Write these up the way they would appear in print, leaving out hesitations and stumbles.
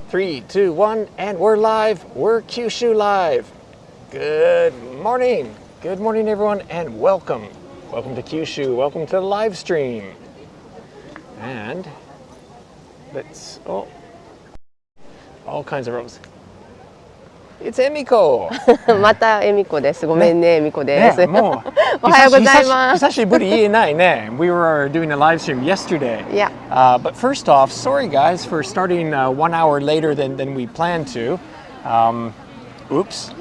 3, 2, 1, and we're live. We're Kyushu live. Good morning. Good morning, everyone, and welcome. Welcome to Kyushu. Welcome to the live stream. And let's, all kinds of roses. It's Emiko. またエミコです。ごめんね、エミコです。ね、もうおはようございます。久しぶり言えないね。We were doing a live stream yesterday. Yeah. But first off, sorry guys for starting 1 hour later than we planned to. Oops.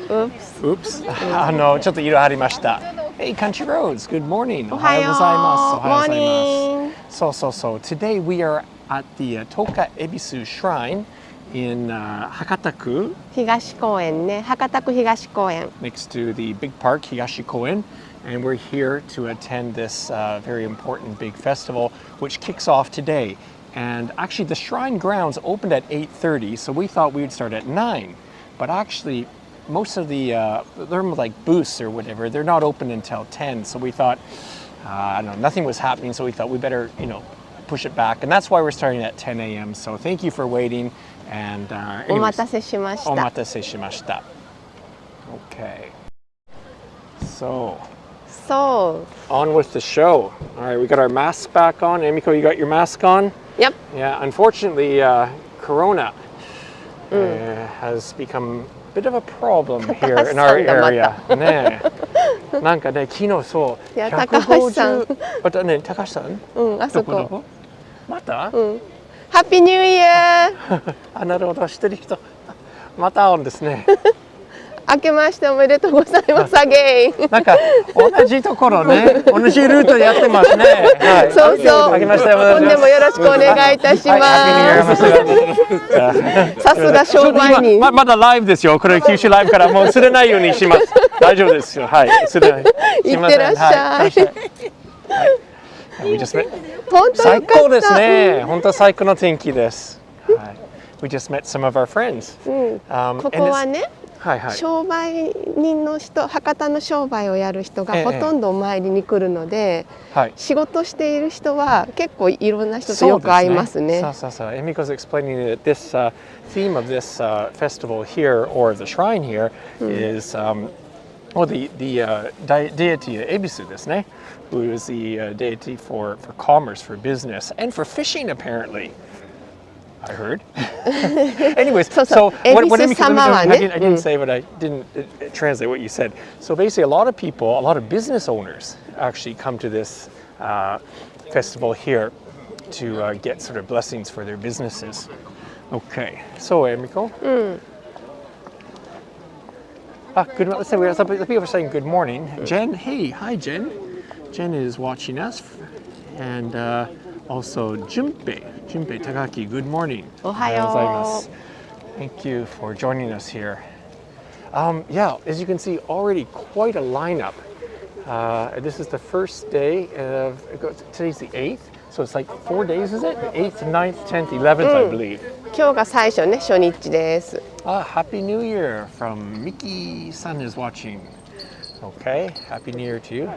ちょっと色ありました。Hey, Country Roads, good morning. おはようございます。おはようございます。そう。Today we are at the Toka Ebisu Shrine in Hakata 東公園ね、博多区東公園。next to the big park, Higashi Koen. And we're here to attend this very important big festival, which kicks off today. And actually, the shrine grounds opened at 8:30, so we thought we'd start at 9. But actually, most of the they're like booths or whatever, they're not open until 10. So we thought, I don't know, nothing was happening, so we thought we better, push it back. And that's why we're starting at 10 a.m. So thank you for waiting. And お待たせしました。お待たせしました。Okay. So, on with the show. All right, we got our masks back on. Emiko, you got your mask on? Yep. Yeah, unfortunately, Corona has become a bit of a problem here in our area. ねえ。なんかね、昨日そう。いや、高橋さん。またね、高橋さん？あそこ。どこ？また？ハッピーニューイヤー。あ、なるほど、知ってる人。また会うんですね。明けましておめでとうございます。アゲイン。なんか同じところね、同じルートでやってますね。はい、そう。明けましておめでとうございます。本年もよろしくお願いいたします。さすが商売人。まだライブですよ。これ九州ライブからもうすれないようにします。大丈夫ですよ。はい。すれない。いってらっしゃい。最高ですね。本当最高の天気です。はい。We just met some of our friends. ここはね。商売人の人、博多の商売をやる人がほとんどお参りに来るので、仕事している人は結構いろんな人とよく会いますね。そう。Emiko's explaining that this theme of this festival here or the shrine here is the deity Ebisu ですね, who is the deity for commerce, for business, and for fishing apparently. I heard. Anyways, so what I didn't say, but I didn't translate what you said. So basically, a lot of people, a lot of business owners actually come to this festival here to get sort of blessings for their businesses. Okay, so Emiko. Good. Let's say the people are saying good morning. Jen, hi Jen. Jen is watching us, and also Junpei Takaki, good morning. おはようございます。Thank you for joining us here. Yeah, as you can see, already quite a lineup. This is the first day of, today's the 8th, so it's like 4 days, is it? 8th, 9th, 10th, 11th, I believe. 今日が最初ね、初日です。Happy New Year from Miki-san is watching. Okay, Happy New Year to you.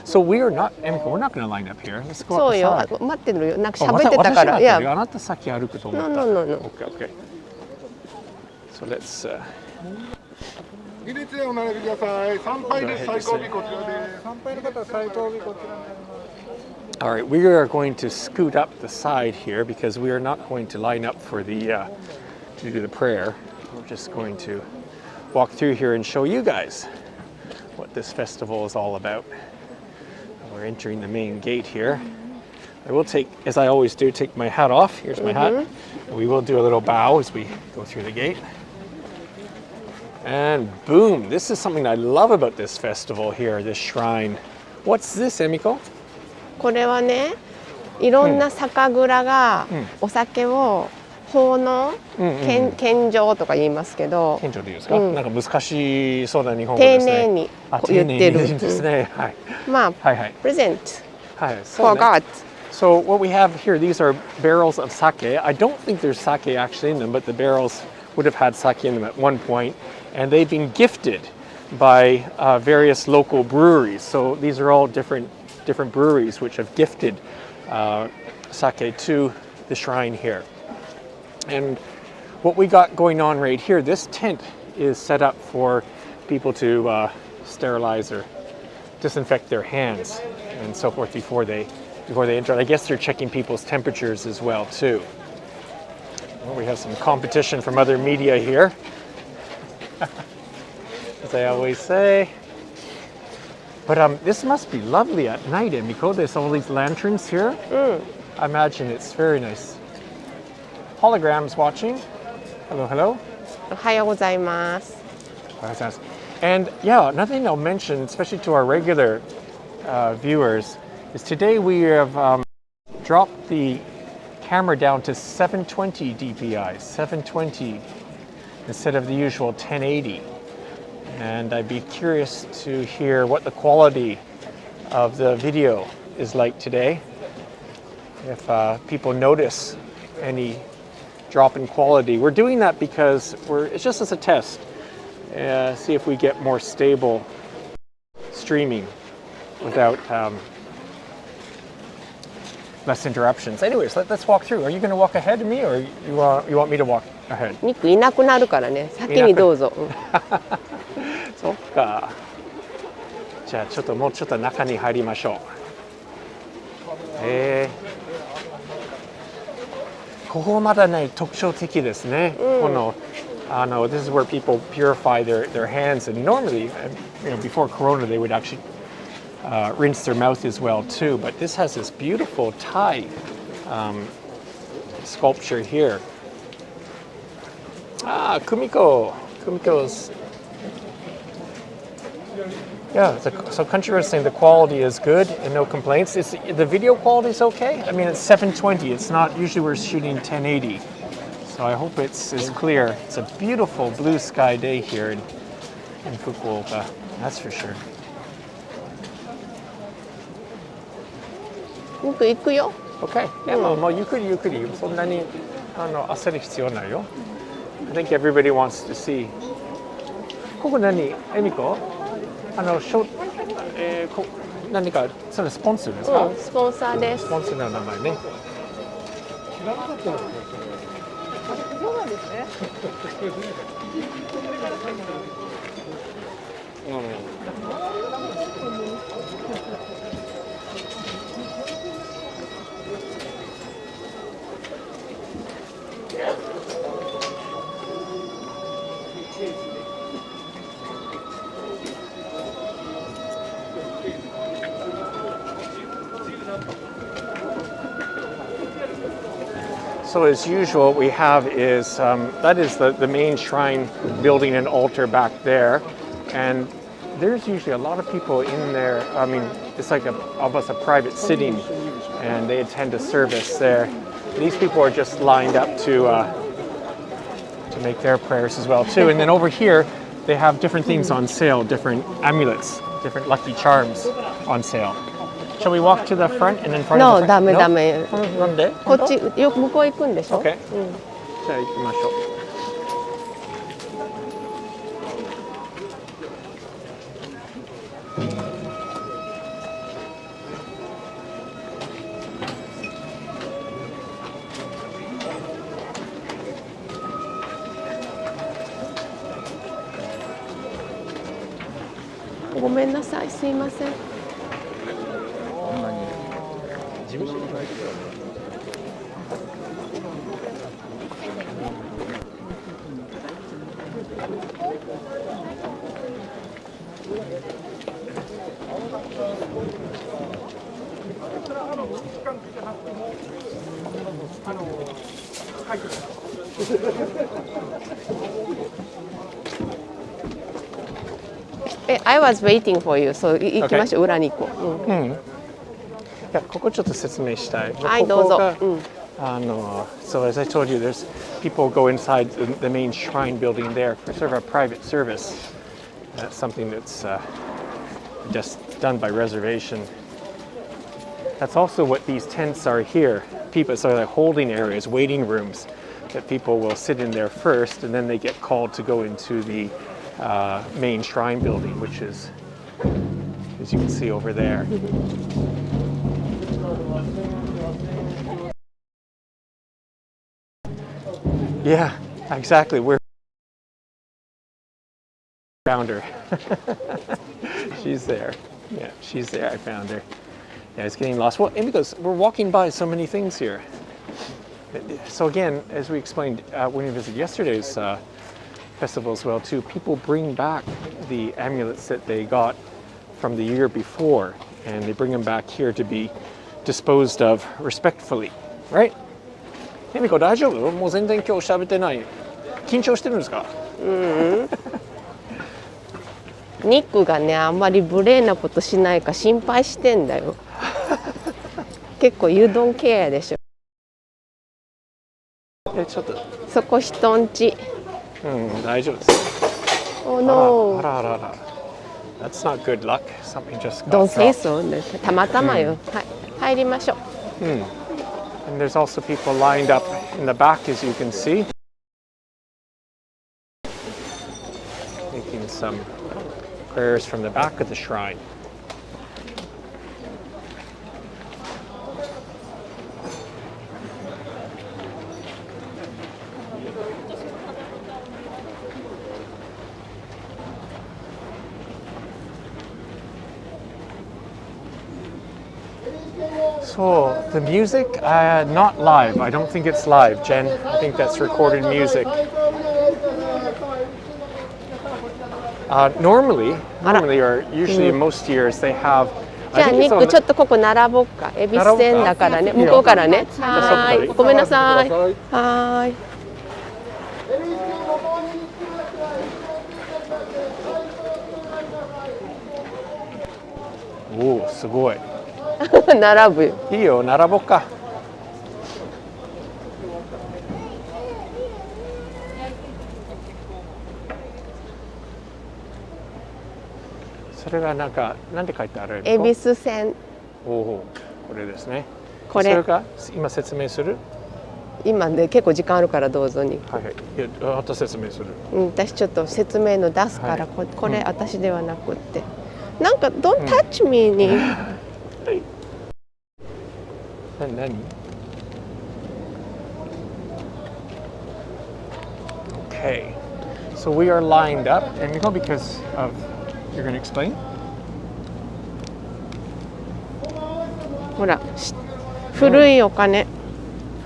So we're not going to line up here. Let's go そうよ、 outside. 待ってるよ。なんか喋ってたから。いや、あなた先歩くと思った。No. Okay. So let's. 起立でお並びください。参拝です。最後尾こちらです。参拝の方は最後尾こちらになります。All right, we are going to scoot up the side here because we are not going to line up for the to do the prayer. We're just going to walk through here and show you guys what this festival is all about. We're entering the main gate here. I will take, as I always do, take my hat off. Here's my hat. We will do a little bow as we go through the gate. And boom, this is something I love about this festival here, this shrine. What's this, Emiko? これはね、いろんな酒蔵がお酒を奉納、献上とか言いますけど、献上でいいですか？なんか難しそうな日本語ですね。丁寧に言ってる。ですね。はい。まあ、プレゼント。はい。For God. So what we have here, these are barrels of sake. I don't think there's sake actually in them, but the barrels would have had sake in them at one point, and they've been gifted by various local breweries. So these are all different breweries which have gifted sake to the shrine here. And what we got going on right here, this tent is set up for people to sterilize or disinfect their hands and so forth before they enter. I guess they're checking people's temperatures as well too. Well, we have some competition from other media here, as I always say. But this must be lovely at night, Emiko. There's all these lanterns here. I imagine it's very nice. Holograms watching. Hello, hello. おはようございます。 And yeah, another thing I'll mention, especially to our regular viewers, is today we have dropped the camera down to 720 DPI, 720 instead of the usual 1080. And I'd be curious to hear what the quality of the video is like today. If people notice any drop in quality. We're doing that because it's just as a test. See if we get more stable streaming without less interruptions. Anyways, let's walk through. Are you going to walk ahead of me, or you want me to walk ahead? ニックいなくなるからね。先にどうぞ。そっか。じゃあもうちょっと中に入りましょう。ここまだね特徴的ですね。このthis is where people purify their hands, and normally, before Corona, they would actually rinse their mouth as well too. But this has this beautiful Thai sculpture here. Kumiko's. Yeah, so Country was saying the quality is good and no complaints. The video quality is okay. I mean, it's 720. It's not usually we're shooting 1080. So I hope it's clear. It's a beautiful blue sky day here in Fukuoka. That's for sure. ニック行くよ。Okay. Yeah, もうゆっくりゆっくり。そんなに焦る必要ないよ。I think everybody wants to see. ここ何？エミコ？何かそれスポンサーですか？スポンサーです。スポンサーの名前ね。知らなかったですね。そうなんですね。So as usual, what we have is, that is the main shrine building and altar back there. And there's usually a lot of people in there. I mean, it's like almost a private sitting, and they attend a service there. These people are just lined up to make their prayers as well too. And then over here, they have different things on sale, different amulets, different lucky charms on sale. Shall we walk to the front and in front of the front? ダメダメ。なんで？こっち向こう行くんでしょ。Okay. じゃあ行きましょう。ごめんなさい、すいません。I was waiting for you. So 行きましょう、裏に行こう。いや、ここちょっと説明したい。はい、どうぞ。So as I told you, there's people go inside the main shrine building there for sort of a private service. That's something that's just done by reservation. That's also what these tents are here. People, so they're holding areas, waiting rooms that people will sit in there first, and then they get called to go into the main shrine building, which is, as you can see over there. Yeah, exactly. We're found her. She's there. Yeah, she's there. I found her. Yeah, it's getting lost. Well, and because we're walking by so many things here. So again, as we explained when we visited yesterday's festival as well too, people bring back the amulets that they got from the year before, and they bring them back here to be disposed of respectfully, right? エミコ大丈夫？もう全然今日喋ってない。緊張してるんですか？ニックがね、あんまり無礼なことしないか心配してんだよ。結構ユドンケアでしょ。ちょっとそこ人んち。大丈夫です。Oh no. あらあらあら。That's not good luck. Something just got Don't say dropped. so. たまたまよ。はい、入りましょう。And there's also people lined up in the back, as you can see, making some prayers from the back of the shrine. So the music, not live. I don't think it's live, Jen. I think that's recorded music. Normally, or usually in most years, they have. じゃあニックちょっとここ並ぼうか。恵比寿線だからね、向こうからね。はい、ごめんなさい。はい。おお、すごい。並ぶよ。いいよ、並ぼうか。それがなんて書いてある？恵比寿線。おお、これですね。これ。それが今説明する？今ね、結構時間あるからどうぞに。はいはい。いや、あと説明する。私ちょっと説明の出すから、これ私ではなくって。なんか Don't touch me に。何？Okay. So we are lined up, and because of you're going to explain? ほら、古いお金。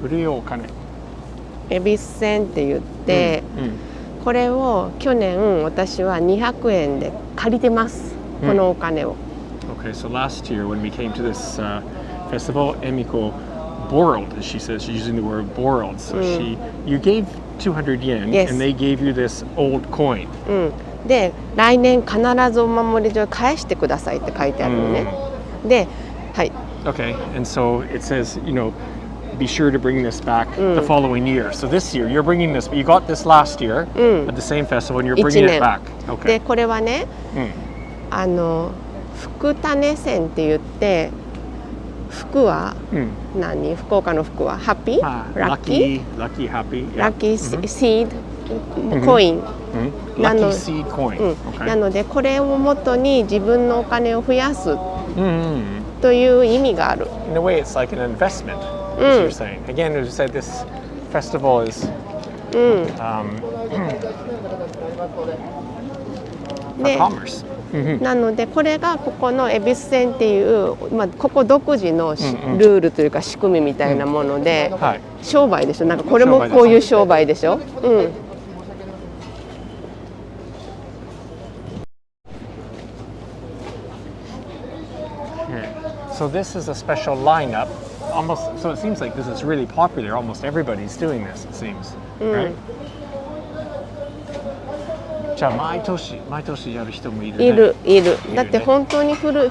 古いお金。恵比寿線って言って、これを去年私は200円で借りてます。このお金を。Okay, so last year when we came to this festival, Emiko borrowed, as she says, she's using the word borrowed. So you gave 200 yen, Yes. and they gave you this old coin. で、来年必ずお守り状返してくださいって書いてあるのね。で、はい。Okay, and so it says, be sure to bring this back the following year. So this year, you're bringing this, you got this last year at the same festival, and you're bringing it back. Okay. で、これはね、福種線って言って、福は何？福岡の福はハッピー？ラッキー？ラッキーハッピー。ラッキーシードコイン。ラッキーシードコイン。なのでこれをもとに自分のお金を増やすという意味がある。In a way, it's like an investment, as you're saying. Again, as you said, this festival is for commerce. なのでこれがここの恵比寿線っていう、ここ独自のルールというか仕組みみたいなもので、商売でしょ。なんかこれもこういう商売でしょ。So this is a special lineup. Almost, so it seems like this is really popular. Almost everybody's doing this. It seems, right? じゃあ毎年やる人もいるね。いる。だって本当の古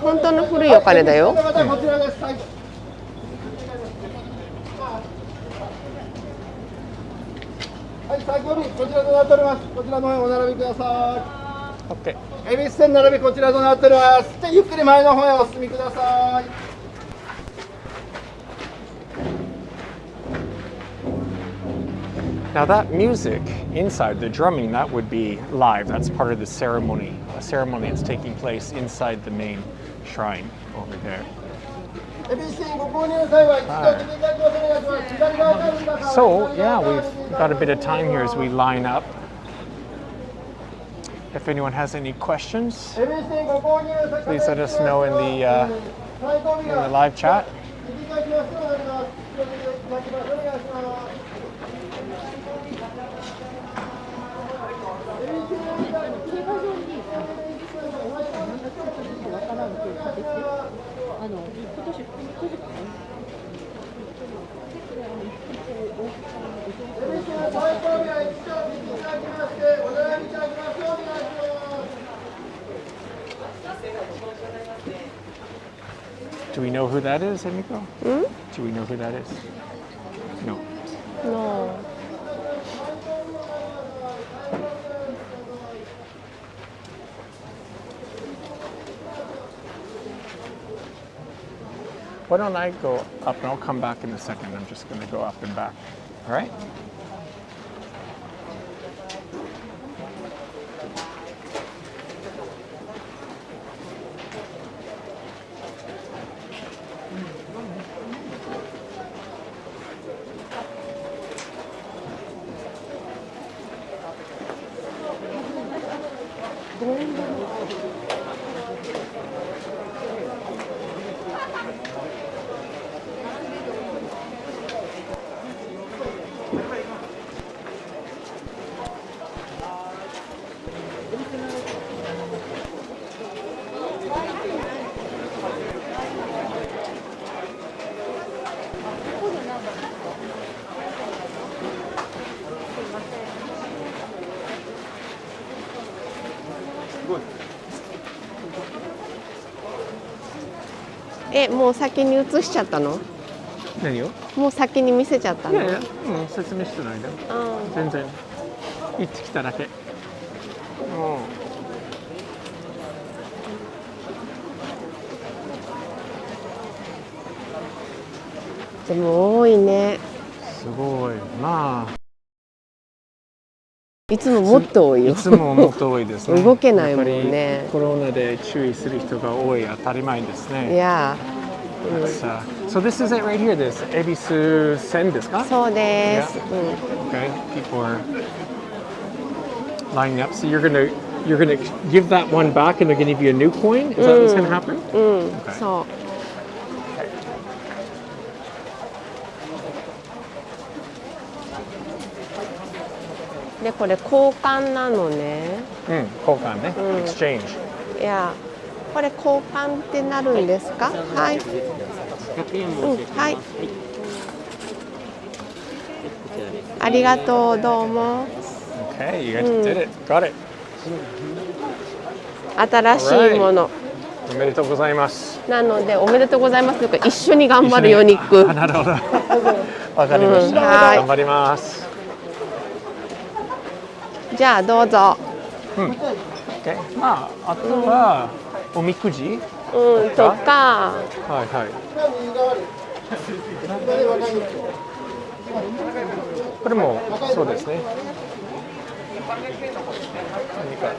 いお金だよ。こちらです。はい、最後にこちらとなっております。こちらの方お並びください。OK。恵比寿線並びこちらとなっております。じゃあゆっくり前の方へお進みください。Now that music inside, the drumming, that would be live. That's part of the ceremony, a ceremony that's taking place inside the main shrine over there. So, yeah, we've got a bit of time here as we line up. If anyone has any questions, please let us know in the live chat. Do we know who that is, Emiko? Do we know who that is? No. No. Why don't I go up and I'll come back in a second. I'm just going to go up and back. All right?もう先に移しちゃったの？何を？もう先に見せちゃったの？いやいや、説明してないで。全然行ってきただけ。でも多いね。すごい。まあ。いつももっと多いよ。いつももっと多いですね。動けないもんね。コロナで注意する人が多い、当たり前ですね。いや。So this is it right here. This Ebisu Sen ですか？そうです。Okay. People are lining up. So you're gonna give that one back, and they're gonna give you a new coin. Is that what's gonna happen? Okay. そう。でこれ交換なのね。交換ね。Exchange。いや、これ交換ってなるんですか？はい。はい。ありがとう、どうも。Okay, you guys did it. Got it. 新しいもの。おめでとうございます。なのでおめでとうございますというか一緒に頑張るよニック。なるほど。わかりました。頑張ります。じゃあどうぞ。Okay. まああとはおみくじとか。はいはい。これもそうですね。何か。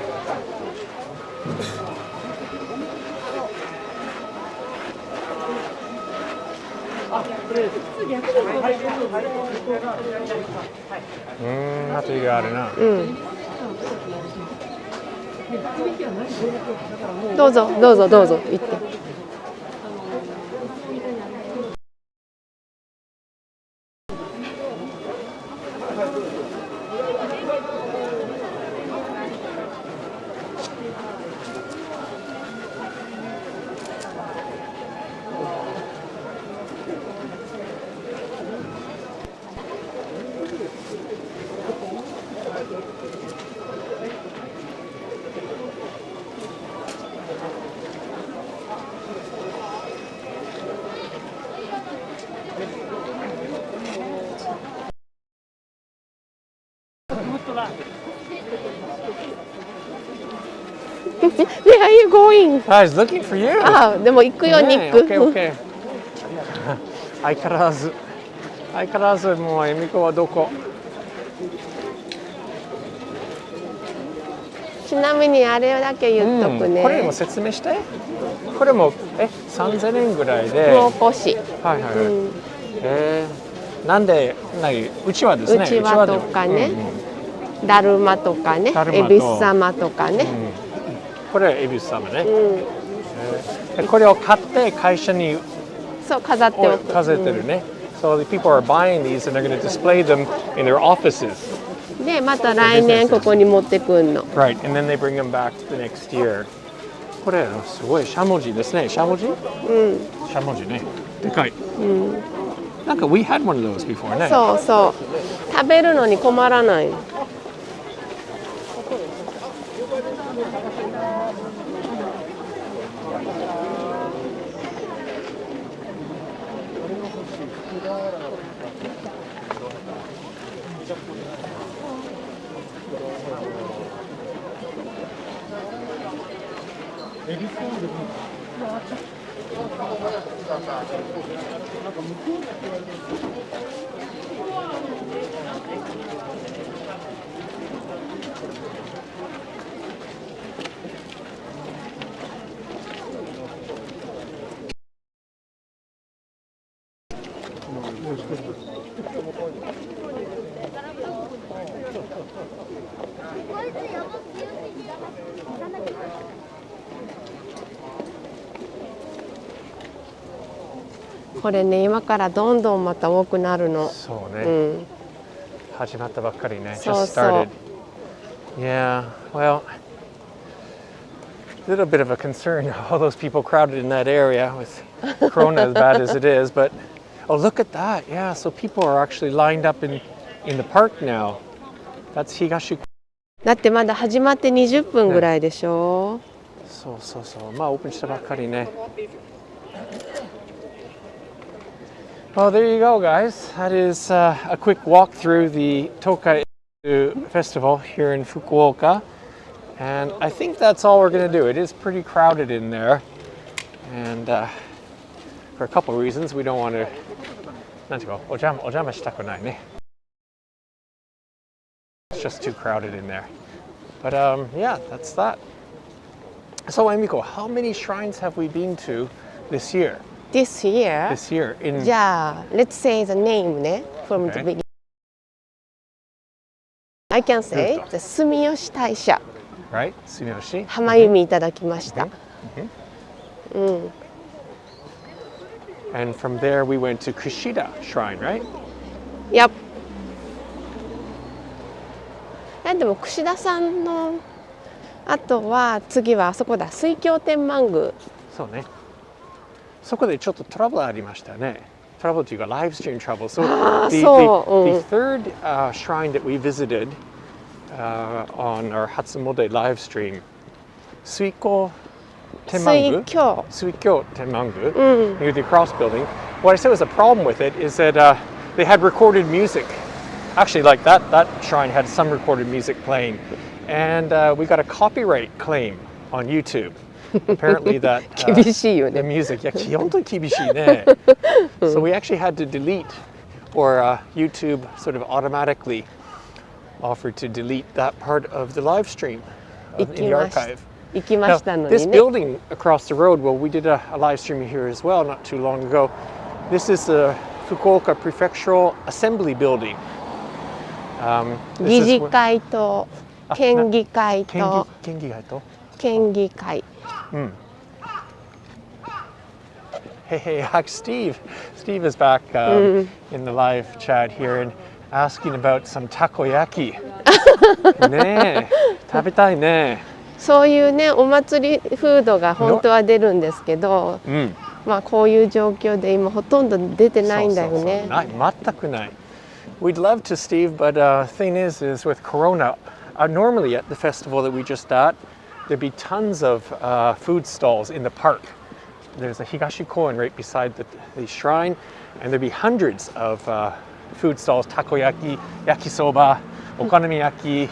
あとがあるな。どうぞどうぞどうぞ行って。Where are you going? I was looking for you. でも行くよ、ニック。Okay. 相変わらずもう恵美子はどこ？ちなみにあれだけ言っとくね。これも説明して。これも3000円ぐらいで。もう少し。はいはい。なんでうちわですね。うちわとかね。だるまとかね。恵比寿様とかね。これは恵比寿様ね。これを買って会社に飾っておく。飾ってるね。So the people are buying these and they're going to display them in their offices. でまた来年ここに持ってくんの。Right, and then they bring them back the next year. これすごいしゃもじですね。しゃもじ？しゃもじね。でかい。なんか we had one of those before ね。そうそう。食べるのに困らない。これね、今からどんどんまた多くなるの。そうね。始まったばっかりね。Just started. Yeah, well, a little bit of a concern, all those people crowded in that area with Corona as bad as it is, but oh, look at that. Yeah, so people are actually lined up in the park now. That's Higashi. だってまだ始まって20分ぐらいでしょ。そうそうそう。まあオープンしたばっかりね。Well, there you go, guys. That is a quick walk through the Toka Ebisu Festival here in Fukuoka. And I think that's all we're going to do. It is pretty crowded in there. And for a couple of reasons, we don't want to... なんていうか、お邪魔したくないね。It's just too crowded in there. But yeah, that's that. So, Emiko, how many shrines have we been to this year? This year? This year. じゃあ、let's say the name ね。From the beginning. I can say the 住吉大社。Right? 住吉。浜由美いただきました。And from there we went to Kushida Shrine, right? Yep. でも串田さんのあとは次はあそこだ、水郷天満宮。そうね。そこでちょっとトラブルありましたね。トラブルというか live stream trouble. So the third shrine that we visited on our Hatsumode live stream, 水郷天満宮。水郷天満宮 near the cross building. What I said was a problem with it is that they had recorded music. Actually, like that shrine had some recorded music playing, and we got a copyright claim on YouTube. Apparently that the music, so we actually had to delete, or YouTube sort of automatically offered to delete that part of the live stream in the archive. Now, this building across the road, well, we did a live stream here as well not too long ago. This is the Fukuoka Prefectural Assembly Building. 議事会と県議会と県議会。Hey, Steve is back in the live chat here and asking about some takoyaki. ねえ、食べたいね。そういうね、お祭りフードが本当は出るんですけど、まあこういう状況で今ほとんど出てないんだよね。全くない。We'd love to, Steve, but thing is with Corona, normally at the festival that we just at, there'd be tons of food stalls in the park. There's a Higashi Koen right beside the shrine, and there'd be hundreds of food stalls, takoyaki, yakisoba, okonomiyaki,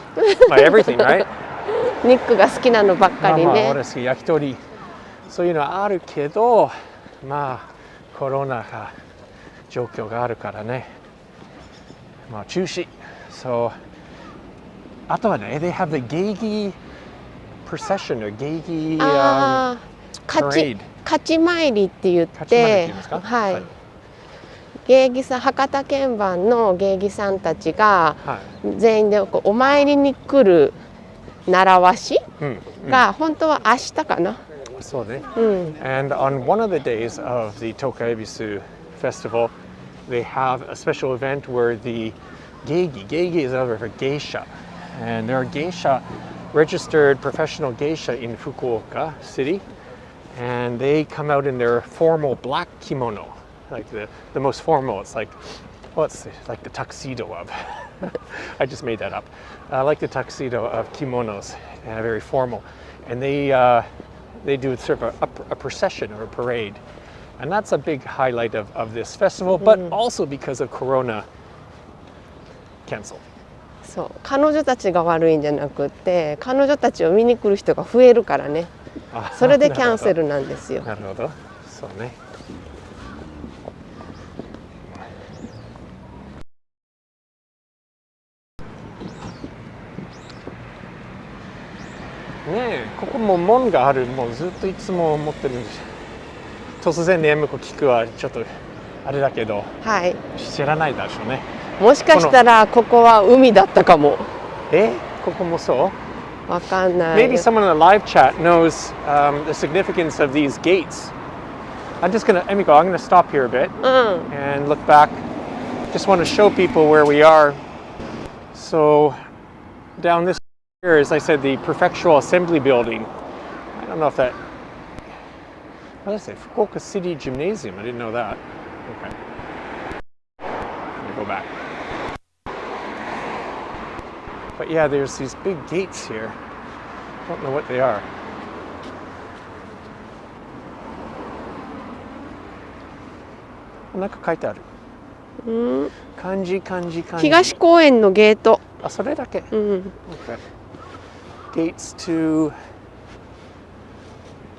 everything, right? ニックが好きなのばっかりね。俺好き、焼き鳥。そういうのあるけど、まあコロナが状況があるからね。まあ中止。So あとはね、they have the geisha procession or geigi parade。カチ参りって言って、はい。芸妓さん、博多鍵盤の芸妓さんたちが全員でお参りに来る習わしが本当は明日かな。そうね。And on one of the days of the Toka Ebisu Festival, they have a special event where the geigi is over for geisha, and there are geisha registered professional geisha in Fukuoka City, and they come out in their formal black kimono, like the most formal. It's like, well, it's like the tuxedo of. I just made that up. Like the tuxedo of kimonos, very formal, and they do sort of a procession or a parade, and that's a big highlight of this festival. But also because of Corona, cancel. そう、彼女たちが悪いんじゃなくて、彼女たちを見に来る人が増えるからね。それでキャンセルなんですよ。なるほど。そうね。ねえ、ここも門がある、もうずっといつも思ってるんです。突然ね、向こう聞くはちょっとあれだけど、はい、知らないでしょうね。もしかしたらここは海だったかも。ここもそう？わかんない。Maybe someone in the live chat knows the significance of these gates. I'm gonna stop here a bit and look back. Just want to show people where we are. So down this here, as I said, the prefectural assembly building. I don't know if that. What did I say? Fukuoka City Gymnasium. I didn't know that. Okay. Let me go back. But yeah, there's these big gates here. I don't know what they are. Kanji. 東公園のゲート。あ、それだけ。Okay. Gates to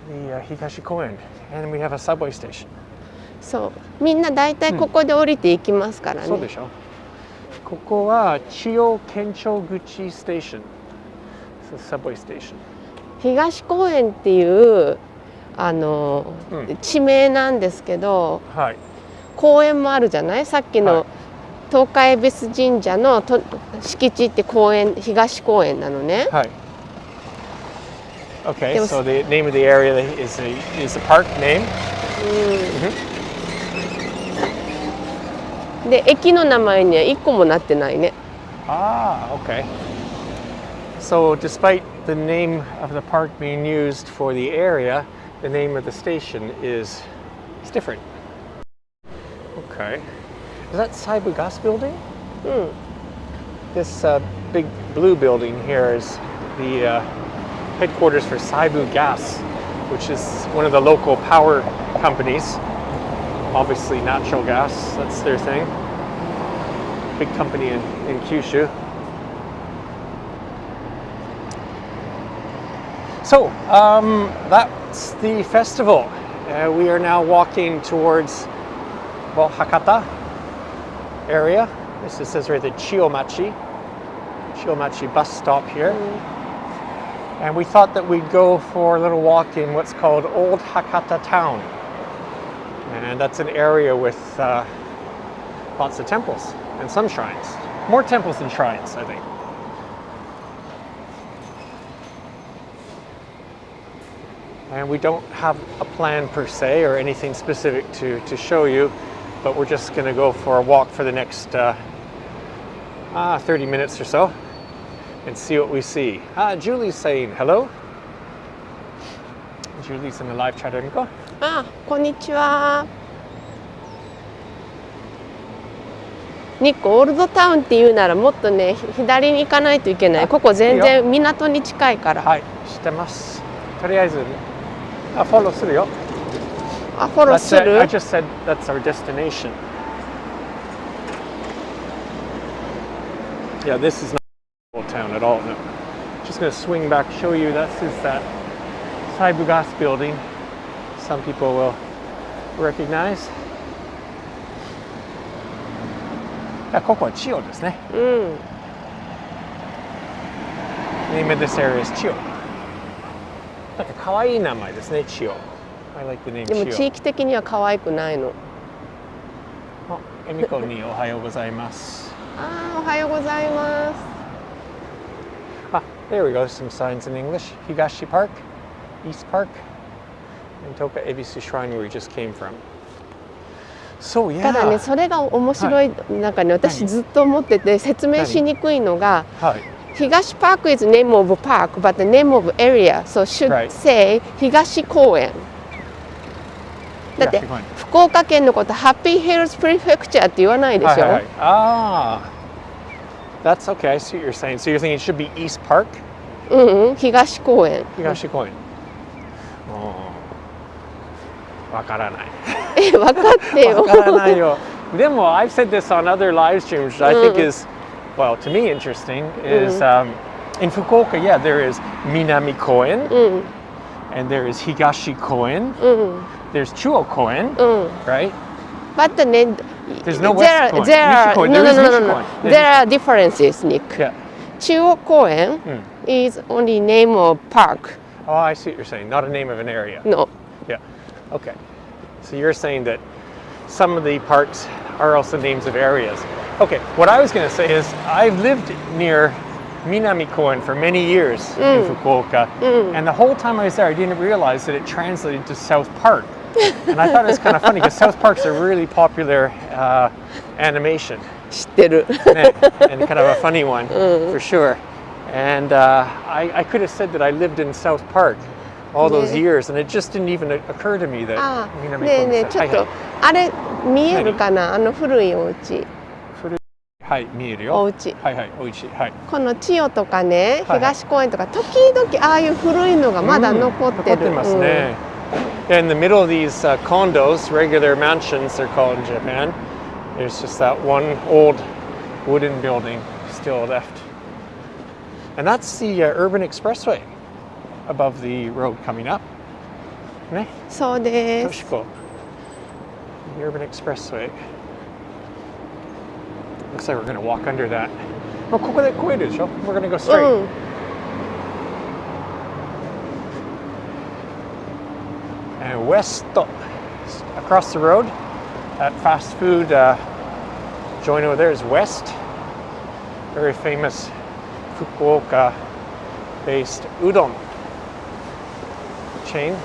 the 東公園 and we have a subway station. そう、みんなだいたいここで降りていきますからね。そうでしょ。ここは千代県庁口ステーション。subway station。東公園っていう地名なんですけど、はい、公園もあるじゃない？さっきの、はい、東海恵比寿神社の敷地って公園、東公園なのね。はい。Okay, so the name of the area is the park name. で、駅の名前には1個もなってないね。Okay. So despite the name of the park being used for the area, the name of the station is different. Okay. Is that Saibu Gas building? This big blue building here is the headquarters for Saibu Gas, which is one of the local power companies. Obviously natural gas, that's their thing. Big company in Kyushu. So, that's the festival. We are now walking towards, Hakata area. This says right there, Chiyomachi bus stop here. And we thought that we'd go for a little walk in what's called Old Hakata Town. And that's an area with lots of temples and some shrines. More temples than shrines, I think. And we don't have a plan per se or anything specific to show you, but we're just going to go for a walk for the next 30 minutes or so and see what we see. Julie's saying hello. Julie's in the live chat. こんにちは。ニック、オールドタウンっていうならもっとね、左に行かないといけない。ここ全然港に近いから。はい、知ってます。とりあえず、フォローするよ。フォローする？ I just said that's our destination. Yeah, this is not old town at all. No. Just going to swing back, show you. This is that Saibu Gas building. Some people will recognize. ここは千代ですね。Name of this area is 千代。可愛い名前ですね、千代。I like the name でも千代。地域的には可愛くないの。あ、恵美子におはようございます。あ、おはようございます。Ah, there we go. Some signs in English. Higashi Park, East Park, and Toka Ebisu Shrine where we just came from. So yeah. ただね、それが面白い、なんかね、私ずっと思ってて説明しにくいのが、東パーク is name of park, but the name of area, so should say 東公園。だって福岡県のことハッピーヒルズプレフェクチャーって言わないでしょ。ああ。That's okay. I see what you're saying. So you're thinking it should be East Park? うん、東公園。東公園。わからない。わかってよ。わからないよ。でも I've said this on other live streams, which I think is, well, to me interesting, is in Fukuoka, yeah, there is Minami Koen, and there is Higashi Koen, there's Chuo Koen, right? But there's no West Koen. There are differences, Nick. Yeah. Chuo Koen is only name of park. Oh, I see what you're saying. Not a name of an area. No. Yeah. Okay. So you're saying that some of the parks are also names of areas. Okay. What I was going to say is I've lived near Minami Koen for many years in Fukuoka, and the whole time I was there, I didn't realize that it translated to South Park. And I thought it was kind of funny because South Park's a really popular animation. 知ってる。And kind of a funny one, for sure. And I could have said that I lived in South Park all those years, and it just didn't even occur to me that. ねえねえ、ちょっとあれ見えるかな、あの古いお家。はい、見えるよ。お家。はいはい、お家。はい。この千代とかね、東公園とか、時々ああいう古いのがまだ残ってる。残ってますね。In the middle of these condos, regular mansions they're called in Japan, there's just that one old wooden building still left. And that's the urban expressway above the road coming up. ね。そうです。Toshiko. The urban expressway. Looks like we're going to walk under that. ここで越えるでしょ? We're going to go straight. And west, across the road, that fast food joint over there is West. Very famous Fukuoka-based udon chain.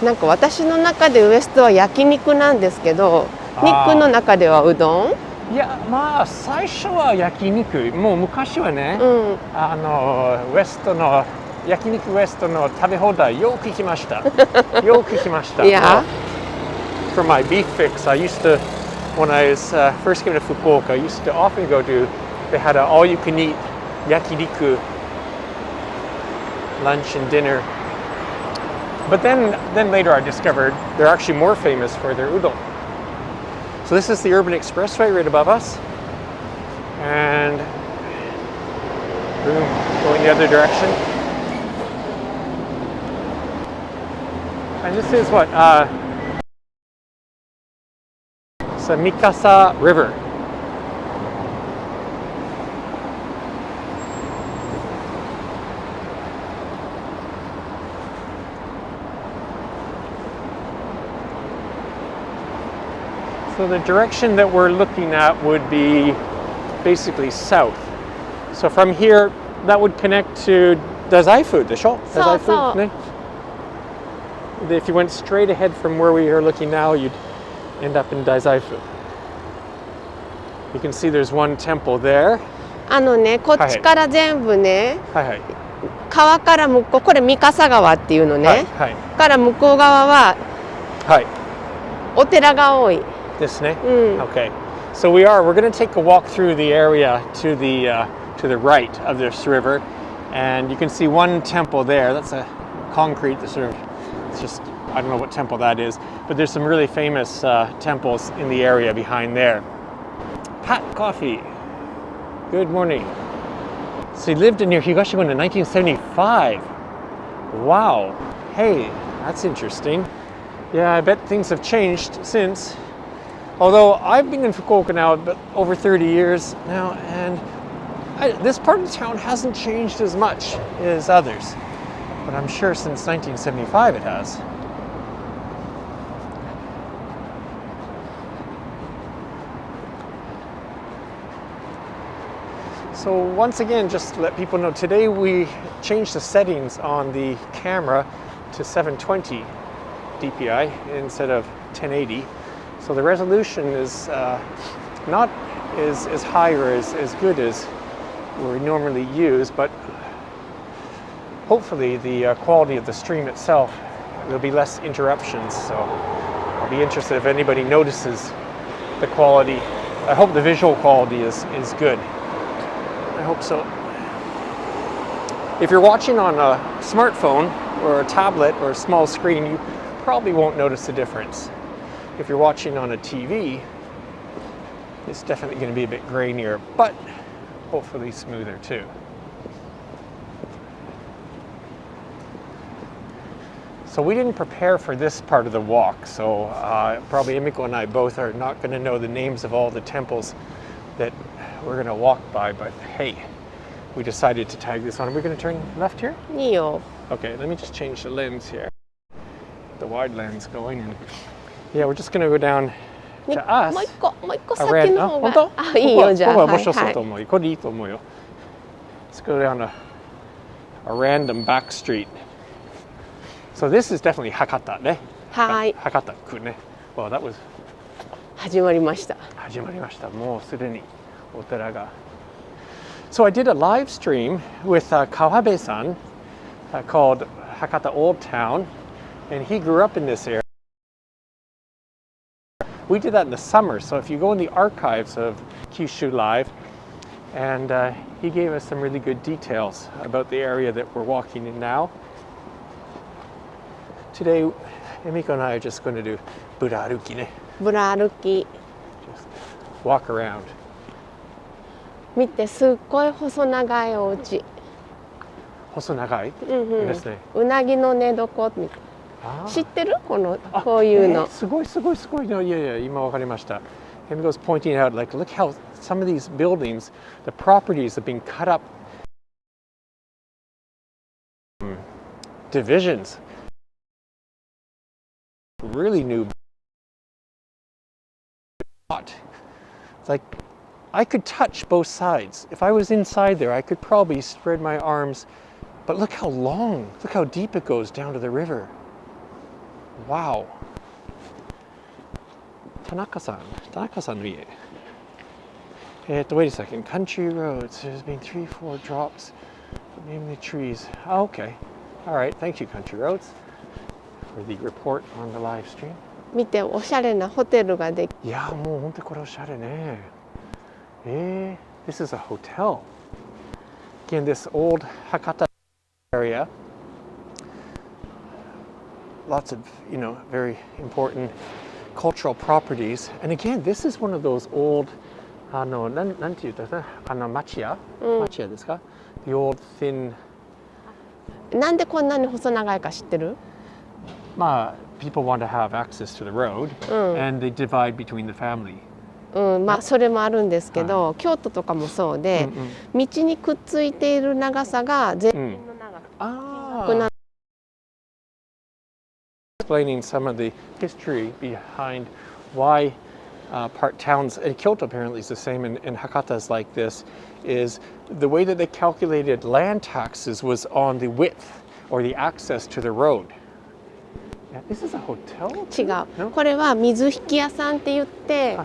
なんか私の中でウエストは焼肉なんですけど、ニックの中ではうどん？いや、まあ最初は焼肉。もう昔はね、ウエストの焼肉ウエストの食べ放題よく行きました。よく行きました。Yeah. For my beef fix, I used to, when I was first came to Fukuoka, I used to often go to, they had an all-you-can-eat yakiniku lunch and dinner. But then later I discovered they're actually more famous for their udon. So this is the urban expressway right above us. And boom, going the other direction. And this is what? It's the Mikasa River. So the direction that we're looking at would be basically south. So from here, that would connect to Dazaifu, でしょ? Dazaifu, ね? If you went straight ahead from where we are looking now, you'd end up in Dazaifu. You can see there's one temple there. あのね、こっちから全部ね、川から向こう、これ三笠川っていうのね。から向こう側はお寺が多い。ですね。Okay. So we're going to take a walk through the area to the right of this river, and you can see one temple there. That's a concrete, it's just, I don't know what temple that is, but there's some really famous temples in the area behind there. Pat Coffee. Good morning. So you lived near Higashigon in 1975. Wow. Hey, that's interesting. Yeah, I bet things have changed since. Although I've been in Fukuoka now over 30 years now, and this part of town hasn't changed as much as others. but I'm sure since 1975 it has. So once again, just to let people know, today we changed the settings on the camera to 720 DPI instead of 1080. So the resolution is not as high or as good as we normally use, but hopefully the quality of the stream itself, there'll be less interruptions. So I'll be interested if anybody notices the quality. I hope the visual quality is good. I hope so. If you're watching on a smartphone or a tablet or a small screen, you probably won't notice the difference. If you're watching on a TV, it's definitely going to be a bit grainier, but hopefully smoother too. So we didn't prepare for this part of the walk, so probably Emiko and I both are not going to know the names of all the temples that we're going to walk by, but hey, we decided to tag this on. Are we going to turn left here? Neo. Okay, let me just change the lens here. The wide lens going in. Yeah, we're just going to go down to us. もう一個先の方が。本当？あ、いいよじゃあ。ここは面白そうと思うよ。これいいと思うよ。Let's go down a random back street. So this is definitely Hakata ね。はい。Hakata 区ね。Well, that was 始まりました。始まりました。もうすでにお寺が。So I did a live stream with Kawabe-san called Hakata Old Town, and he grew up in this area. We did that in the summer, so if you go in the archives of Kyushu Live, and he gave us some really good details about the area that we're walking in now. Today, Emiko and I are just going to do Buddha Arukiね。ブラ歩き。Just walk around. 見て、すっごい細長いお家。細長いですね。うなぎの寝床みたいな。知ってる？こういうの。すごい。いや今わかりました。Emiko's pointing out, like, look how some of these buildings, the properties have been cut up. Divisions. Really new. It's like I could touch both sides. If I was inside there, I could probably spread my arms. But look how long, look how deep it goes down to the river. Wow. Tanaka-sanの家。Wait a second. Country roads. There's been 3-4 drops. Name the trees. Oh, okay. All right. Thank you, Country Roads, for the report on the live stream. 見て、おしゃれなホテルができ。いや、もう本当これおしゃれね。This is a hotel. Again, this old Hakata area. Lots of, very important cultural properties. And again, this is one of those old, なんて言ったら、町屋ですか? The old thin. なんでこんなに細長いか知ってる？People want to have access to the road, and they divide between the family. それもあるんですけど、京都とかもそうで、道にくっついている長さが全面の長さ。Explaining some of the history behind why part towns, and Kyoto apparently is the same, and Hakata is like this, is the way that they calculated land taxes was on the width or the access to the road. This is a hotel? 違う。これは水引屋さんって言って、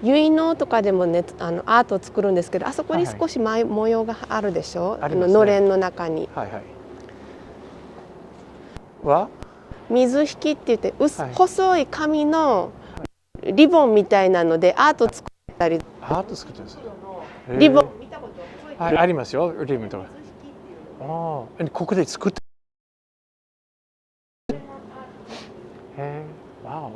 結納とかでもね、アートを作るんですけど、あそこに少し模様があるでしょ。のれんの中に。水引きって言って、細い紙のリボンみたいなのでアート作ったり。アート作ってるんです。リボン見たことありますよ。リボンとか。ここで作った。Wow.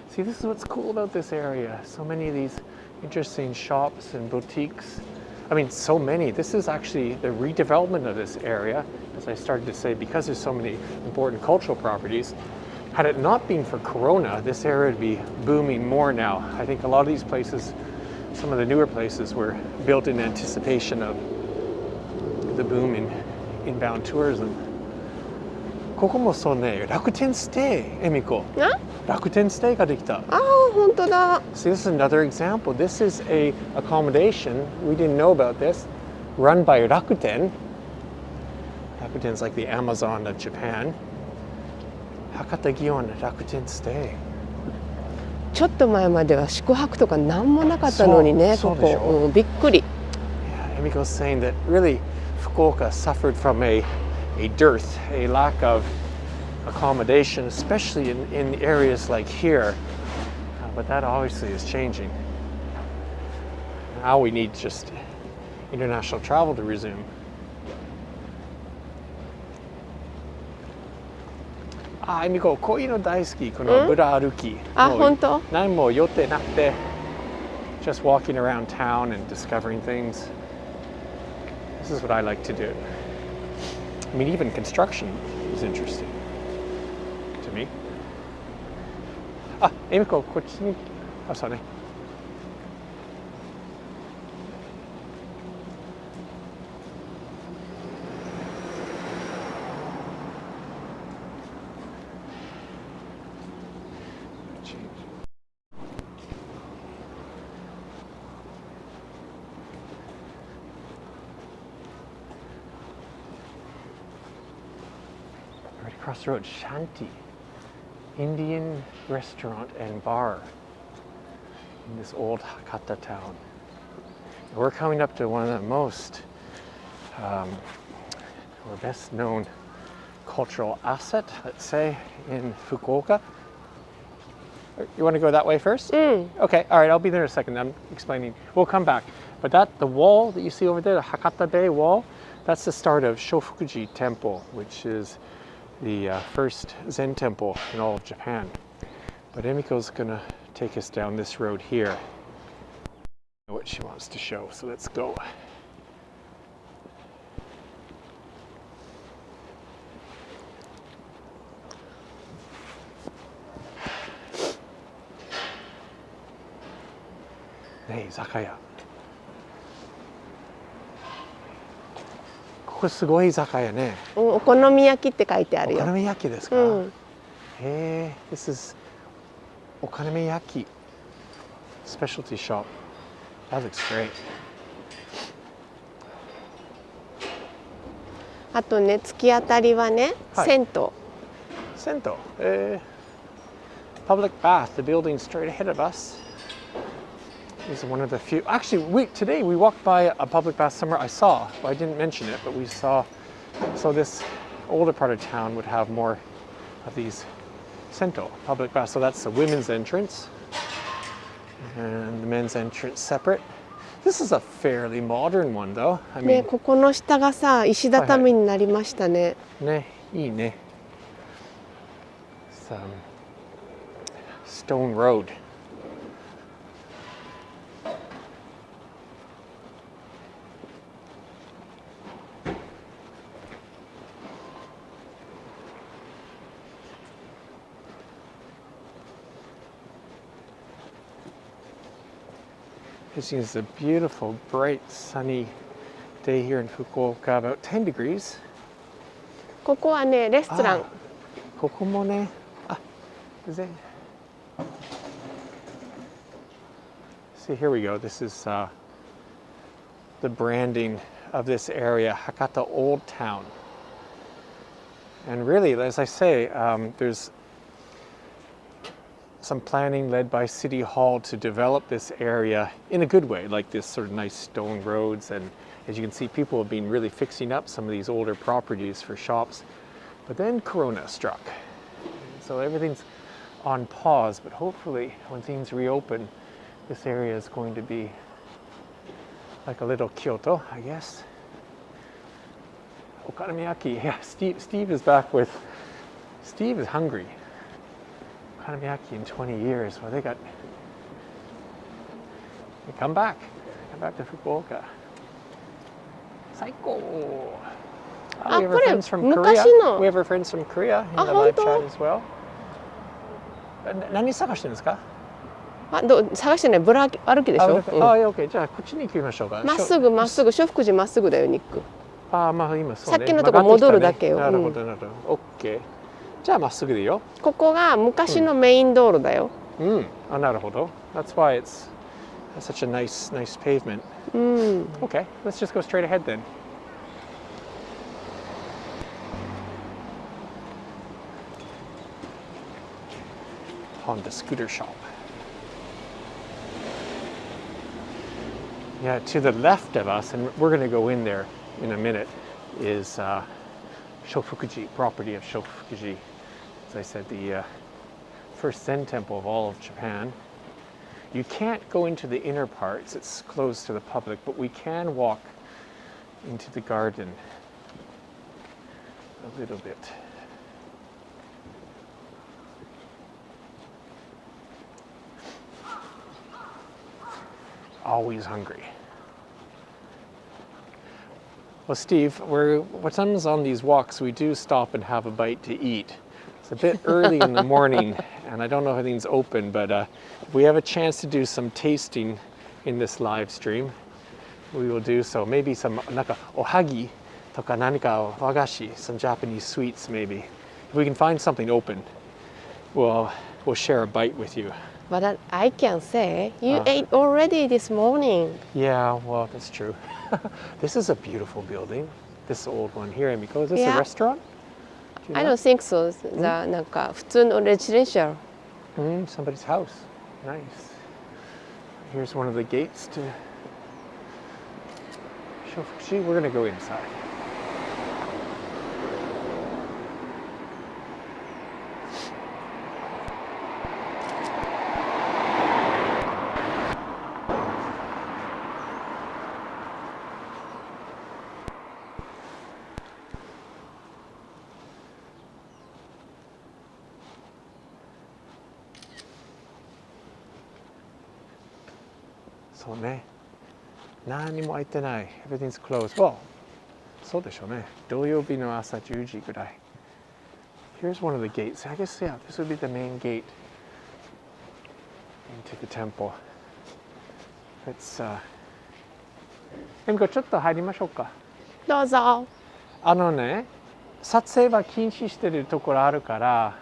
See, this is what's cool about this area. So many of these interesting shops and boutiques. I mean, so many. This is actually the redevelopment of this area, as I started to say, because there's so many important cultural properties. Had it not been for Corona, this area would be booming more now. I think a lot of these places, some of the newer places, were built in anticipation of the boom in inbound tourism. ここもそうね、楽天ステイ、エミコ。楽天ステイができた。ああ、本当だ。See, this is another example. This is a accommodation. We didn't know about this. Run by Rakuten. Rakuten's like the Amazon of Japan. Hakata Gion Rakuten Stay. ちょっと前までは宿泊とか何もなかったのにね、ここ、びっくり。Yeah, Emiko's saying that really Fukuoka suffered from a dearth, a lack of accommodation, especially in areas like here. But that obviously is changing. Now we need just international travel to resume. エミコ、こういうの大好き、このブラ歩き。本当？何も予定なくて、just walking around town and discovering things. This is what I like to do. I mean, even construction is interesting to me. エミコ、こっちに、そうね。Across the road, Shanti, Indian restaurant and bar in this old Hakata town. And we're coming up to one of the most or best known cultural asset, let's say, in Fukuoka. You want to go that way first? Okay, all right, I'll be there in a second. I'm explaining. We'll come back. But the wall that you see over there, the Hakata Bay wall, that's the start of Shofukuji Temple, which is the first Zen temple in all of Japan. But Emiko's gonna take us down this road here. What she wants to show, so let's go. Hey, Zakaya. ここすごい居酒屋ね。お好み焼きって書いてあるよ。お好み焼きですか。This is お好み焼き specialty shop. That looks great. あとね、突き当たりはね、銭湯。銭湯。Public bath, the building straight ahead of us. This is one of the few. Actually, today we walked by a public bath somewhere I saw. Well, I didn't mention it, but we saw. So this older part of town would have more of these sento public baths. So that's the women's entrance, and the men's entrance separate. This is a fairly modern one, though. I mean, ね、ここの下がさ、石畳になりましたね。ね、いいね。Stone road. This is a beautiful, bright, sunny day here in Fukuoka, about 10 degrees. ここはね、レストラン。ここもね、See, here we go. This is the branding of this area, Hakata Old Town. And really, as I say, there's some planning led by City Hall to develop this area in a good way, like this sort of nice stone roads. And as you can see, people have been really fixing up some of these older properties for shops. But then Corona struck. So everything's on pause, but hopefully when things reopen, this area is going to be like a little Kyoto, I guess. Okonomiyaki, yeah, Steve is back with, Steve is hungry. Okonomiyaki in 20 years, well, they come back to Fukuoka. Saiko. We have our friends from Korea. We have our friends from Korea in the live chat as well. 何探してるんですか？探してない、ブラ歩きでしょ。OK。じゃあこっちに行きましょうか。まっすぐ、正福寺まっすぐだよ、ニック。ああ、まあ今そうね。さっきのとこ戻るだけよ。なるほどなるほど。OK。じゃあまっすぐでいいよ。ここが昔のメイン道路だよ。うん。あ、なるほど。That's why it's such a nice pavement. うん。Okay, let's just go straight ahead then. Honda scooter shop. Yeah, to the left of us, and we're going to go in there in a minute, is Shofukuji, property of Shofukuji. As I said, the first Zen temple of all of Japan. You can't go into the inner parts, it's closed to the public, but we can walk into the garden a little bit. Always hungry. Well, Steve, what's on these walks, we do stop and have a bite to eat. It's a bit early in the morning, and I don't know if everything's open, but if we have a chance to do some tasting in this live stream, we will do so. Maybe some ohagi toka nanika wagashi, some Japanese sweets maybe. If we can find something open, we'll share a bite with you. But I can say you ate already this morning. Yeah, well, that's true. This is a beautiful building. This old one here, Emiko. Is this a restaurant? Do you know? I don't think so. なんか普通のレジデンシャル。Somebody's house. Nice. Here's one of the gates to Shofukuji. We're gonna go inside. Everything's closed. Well, そうでしょうね。土曜日の朝10時ぐらい。Here's one of the gates. I guess, yeah, this would be the main gate into the temple. Let's, Emiko, ちょっと入りましょうか。どうぞ。撮影は禁止してるところあるから、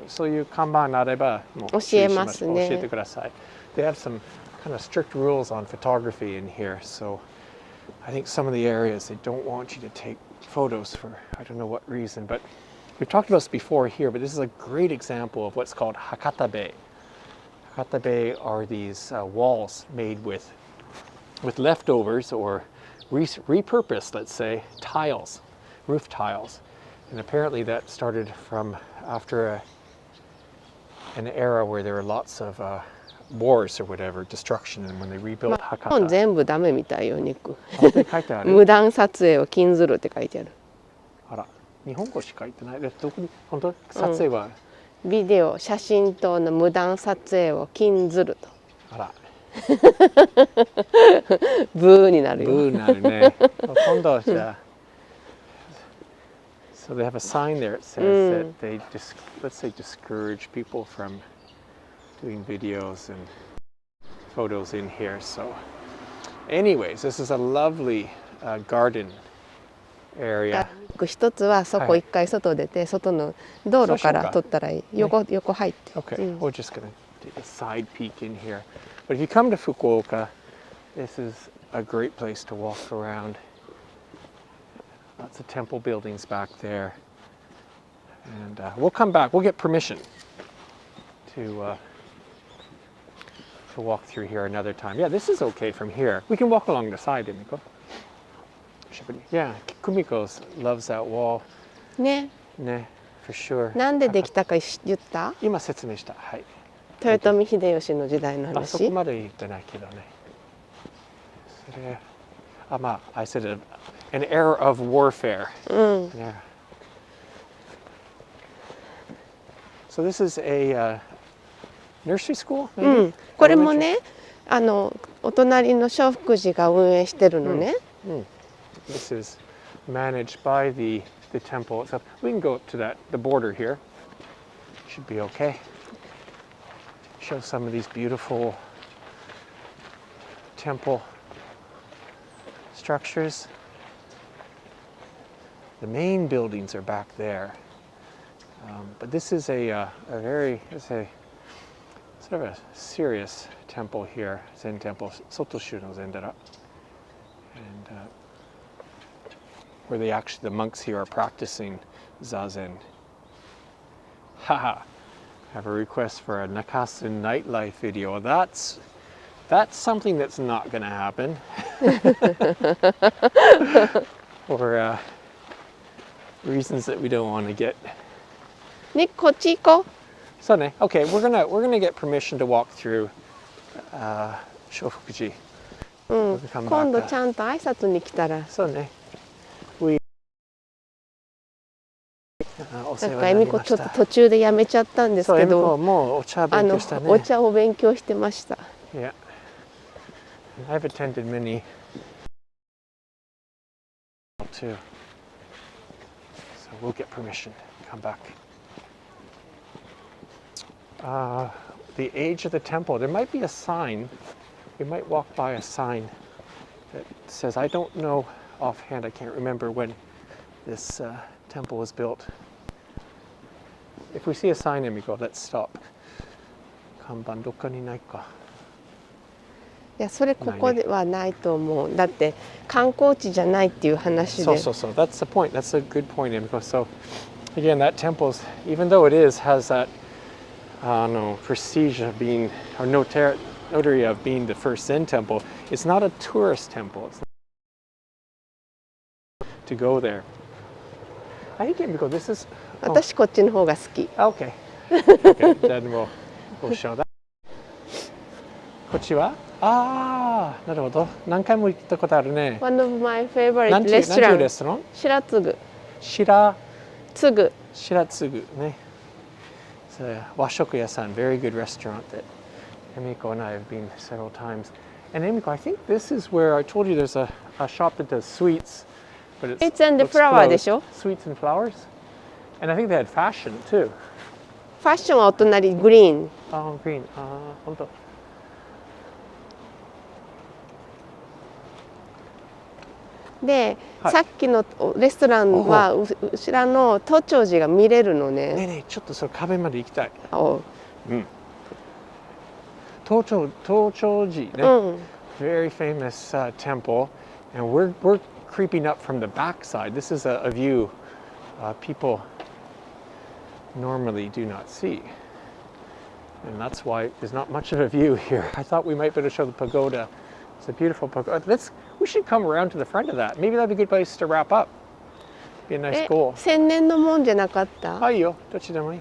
そういう看板があればもう教えますね。教えてください。They have some kind of strict rules on photography in here, so I think some of the areas they don't want you to take photos for I don't know what reason, but we've talked about this before here, but this is a great example of what's called Hakata Bay. Hakata Bay are these walls made with leftovers or repurposed, let's say, tiles, roof tiles. And apparently that started from after an era where there were lots of wars or whatever, destruction, and when they rebuilt Hakata. 全部ダメみたいよ、ニック。本当に書いてある。無断撮影を禁ずるって書いてある。あら、日本語しか書いてない。どこに本当撮影は、ビデオ、写真等の無断撮影を禁ずると。あら。ブーになるよ。ブーになるね。今度はじゃあ。So they have a sign there. It says that they let's say discourage people from doing videos and photos in here. So, anyways, this is a lovely garden area. 一つはそこ一回外出て、外の道路から撮ったらいい。横入って。Okay, we're just gonna take a side peek in here. But if you come to Fukuoka, this is a great place to walk around. Lots of temple buildings back there. And we'll come back. We'll get permission to walk through here another time. Yeah, this is okay from here. We can walk along the side, Emiko. Yeah, Kumiko loves that wall. ね。ね、for sure. なんでできたか言った？今説明した。はい。豊臣秀吉の時代の話。あそこまで言ってないけどね。それ、まあ、I said an era of warfare. Yeah. So this is a nursery school? これもね、お隣の正福寺が運営してるのね。This is managed by the temple itself. We can go to the border here. Should be okay. Show some of these beautiful temple structures. The main buildings are back there. But this is a sort of a serious temple here, Zen temple, Sotoshu no Zendara. And where the monks here are practicing Zazen. Haha, I have a request for a Nakasun nightlife video. That's something that's not going to happen. For reasons that we don't want to get. Nick, こっち行こう。So, okay, we're gonna get permission to walk through Shofukuji. 今度ちゃんと挨拶に来たら。そうね。なんか恵美子ちょっと途中でやめちゃったんですけど、もうお茶勉強したね。お茶を勉強してました。Yeah. I've attended many too. So we'll get permission to come back. The age of the temple. There might be a sign. We might walk by a sign that says, I don't know offhand, I can't remember when this temple was built. If we see a sign, Emiko, let's stop. 看板どっかにないか。いや、それここではないと思う。だって観光地じゃないっていう話で。So. That's the point. That's a good point, Emiko. So again, that temple's, even though it has that prestige of being, or notary of being the first Zen temple, it's not a tourist temple. It's not to go there. I think Emiko, this is. 私こっちの方が好き。Okay. Okay. Then we'll show that. こっちは？ああ、なるほど。何回も行ったことあるね。One of my favorite なんていうレストラン？白継。白継ね。It's a 和食屋さん、very good restaurant that Emiko and I have been several times. And Emiko, I think this is where I told you there's a shop that does sweets, but it's in the flower でしょ？ Sweets and flowers. And I think they had fashion too. ファッションはお隣グリーン。あ、グリーン。あ、本当。で、さっきのレストランは後ろの都庁寺が見れるのね。ねえねえ、ちょっとそれ壁まで行きたい。うん。都庁寺ね。Very famous temple, and we're creeping up from the back side. This is a view people normally do not see, and that's why there's not much of a view here. I thought we might be able to show the pagoda. It's a beautiful pagoda. We should come around to the front of that. Maybe that'd be a good place to wrap up. Be a nice goal. 千年の門じゃなかった？いいよ、どっちでもいい。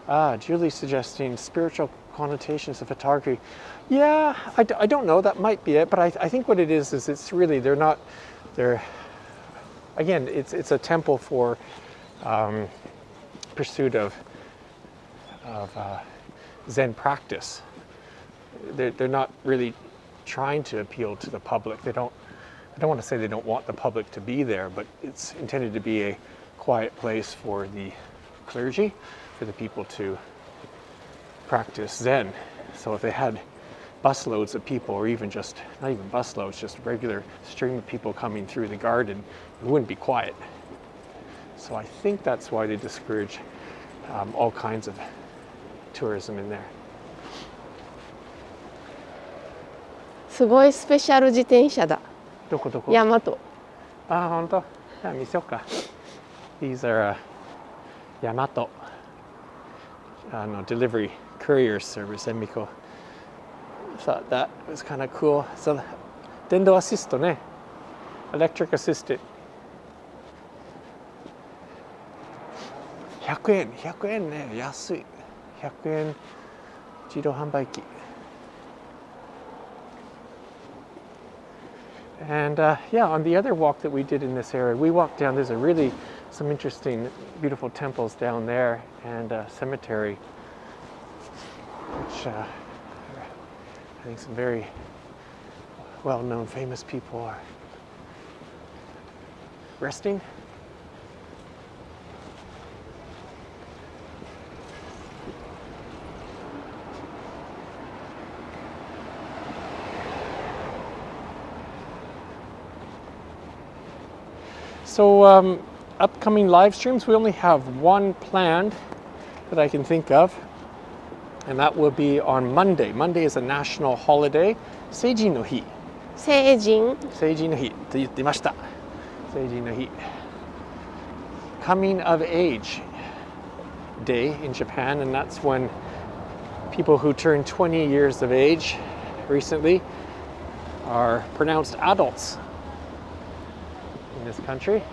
Julie's suggesting spiritual connotations of photography. Yeah, I don't know. That might be it, but I think what it is it's really they're again it's a temple for pursuit of Zen practice. They're not really trying to appeal to the public. I don't want to say they don't want the public to be there, but it's intended to be a quiet place for the clergy, for the people to practice Zen. So if they had busloads of people, or even just not even busloads, just a regular stream of people coming through the garden, it wouldn't be quiet. So I think that's why they discourage all kinds of tourism in there. すごいスペシャル自転車だ。どこ？大和。あ、本当。じゃあ見せようか。These are Yamato delivery courier service, Emiko. Thought that was kind of cool. So, 電動アシストね。Electric assisted. 100円ね、安い。100円自動販売機。And yeah, on the other walk that we did in this area, we walked down. There's some interesting, beautiful temples down there, and a cemetery, which I think some very well-known, famous people are resting. So upcoming live streams, we only have one planned that I can think of, and that will be on Monday. Monday is a national holiday, 成人の日。成人の日って言ってました。成人の日。Coming of age day in Japan, and that's when people who turn 20 years of age recently are pronounced adults in this country.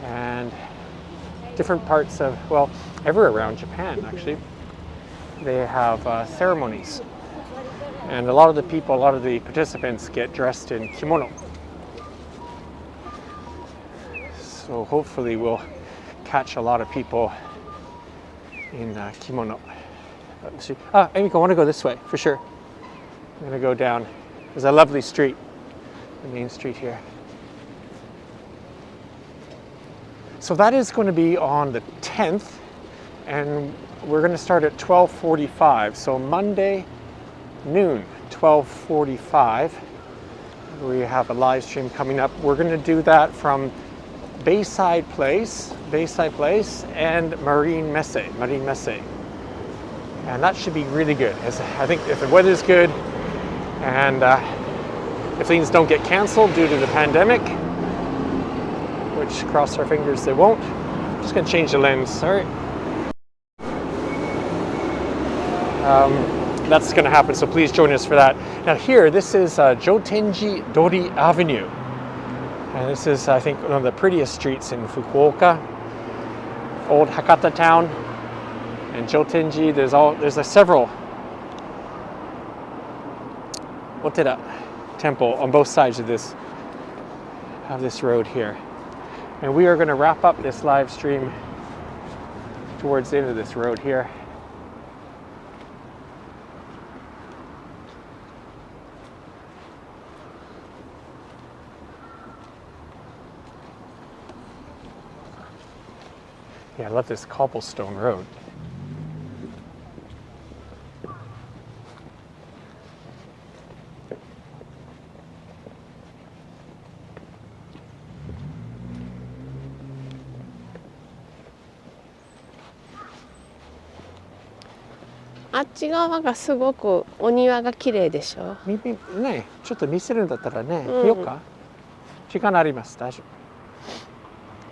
And different parts of, well, everywhere around Japan actually, they have ceremonies. And a lot of the participants get dressed in kimono. So hopefully we'll catch a lot of people in kimono. Emiko, I want to go this way for sure. I'm going to go down. There's a lovely street, the main street here. So that is going to be on the 10th, and we're going to start at 12:45. So Monday noon, 12:45. We have a live stream coming up. We're going to do that from Bayside Place, and Marine Messe. And that should be really good. I think if the weather's good, and if things don't get canceled due to the pandemic, which cross our fingers they won't. I'm just going to change the lens, sorry. That's going to happen, so please join us for that. Now here, this is Jotenji Dori Avenue. And this is, I think, one of the prettiest streets in Fukuoka. Old Hakata Town. And Jotenji, there's several Otera temple on both sides of this road here. And we are going to wrap up this live stream towards the end of this road here. Yeah, I love this cobblestone road.あっち側がすごくお庭が綺麗でしょ。ね、ちょっと見せるんだったらね、見ようか。時間あります。大丈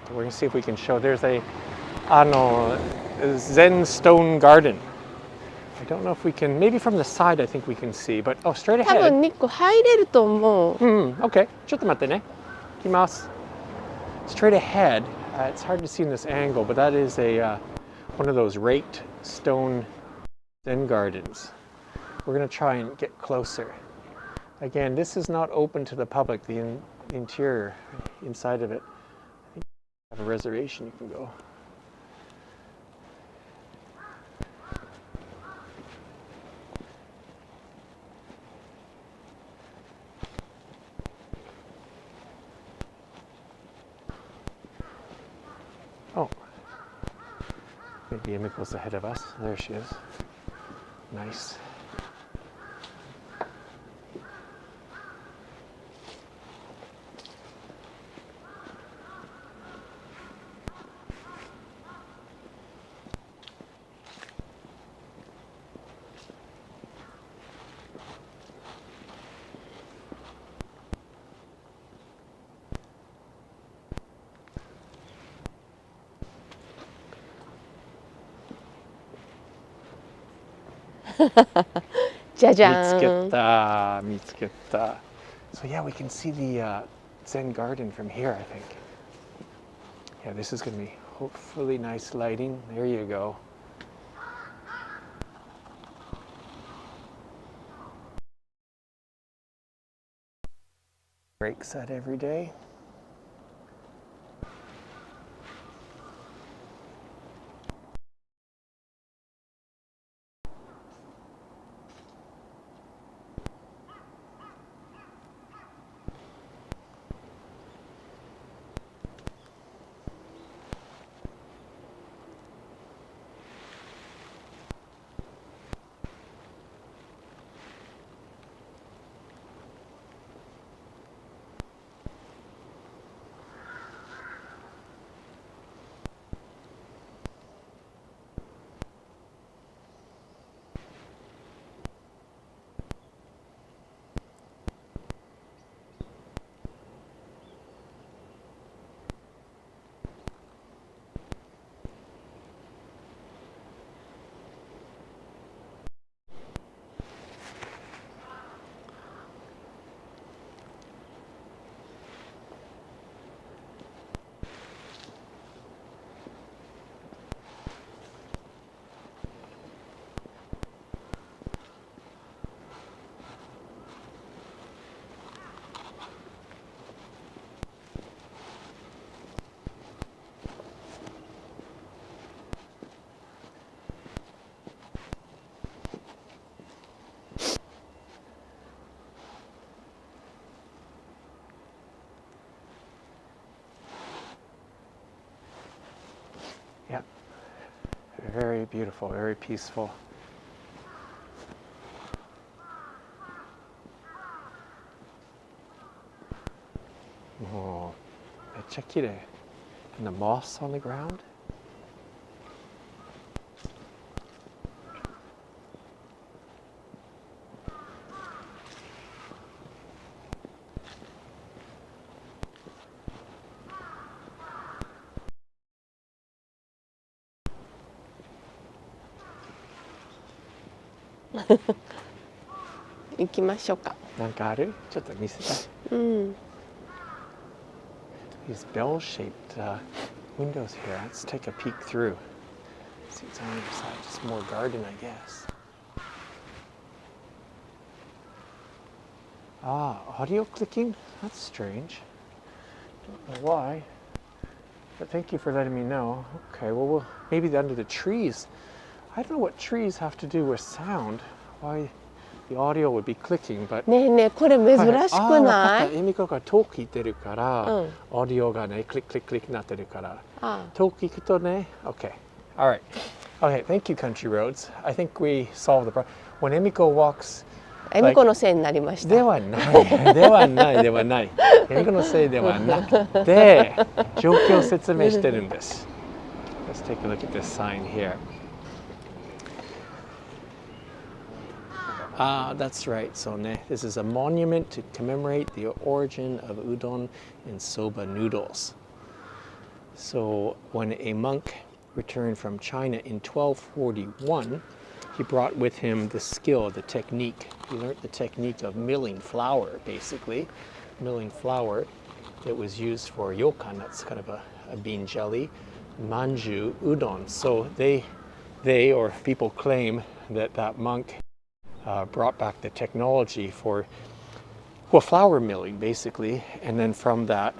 夫。We're going to see if we can show. There's a Zen Stone Garden. I don't know if we can, maybe from the side I think we can see, but straight ahead. 多分ニック入れると思う。Okay. ちょっと待ってね。行きます。Straight ahead, it's hard to see in this angle, but that is one of those raked stone Zen Gardens. We're going to try and get closer. Again, this is not open to the public, the interior, inside of it. I think if you have a reservation, you can go. Oh, maybe Emiko's ahead of us. There she is. Nice. Jajan. 見つけた。So yeah, we can see the Zen Garden from here, I think. Yeah, this is going to be hopefully nice lighting. There you go. Breaks that every day. very beautiful, very peaceful. Oh, めっちゃ綺麗. And the moss on the ground. 行きましょうか。なんかある？ちょっと見せたい。うん。These bell-shaped windows here. Let's take a peek through. See what's on the other side. Just more garden, I guess. Ah, audio clicking? That's strange. Don't know why. But thank you for letting me know. Okay, well, maybe under the trees. I don't know what trees have to do with sound. Why the audio would be clicking, but ねえねえ、これ珍しくない？エミコが遠く聞いてるから、オーディオがね、クリッククリッククリックなってるから、遠く聞くとね、Okay. All right. Okay, thank you, Country Roads. I think we solved the problem. When Emiko walks, エミコのせいになりました。ではない、ではない、ではない。エミコのせいではなくて、状況を説明してるんです。Let's take a look at this sign here. Ah, that's right. So, this is a monument to commemorate the origin of udon and soba noodles. So, when a monk returned from China in 1241, he brought with him the skill, the technique. He learned the technique of milling flour, basically. Milling flour that was used for ryokan, that's kind of a bean jelly, manju, udon. So, they or people claim that monk brought back the technology for flour milling, basically, and then from that,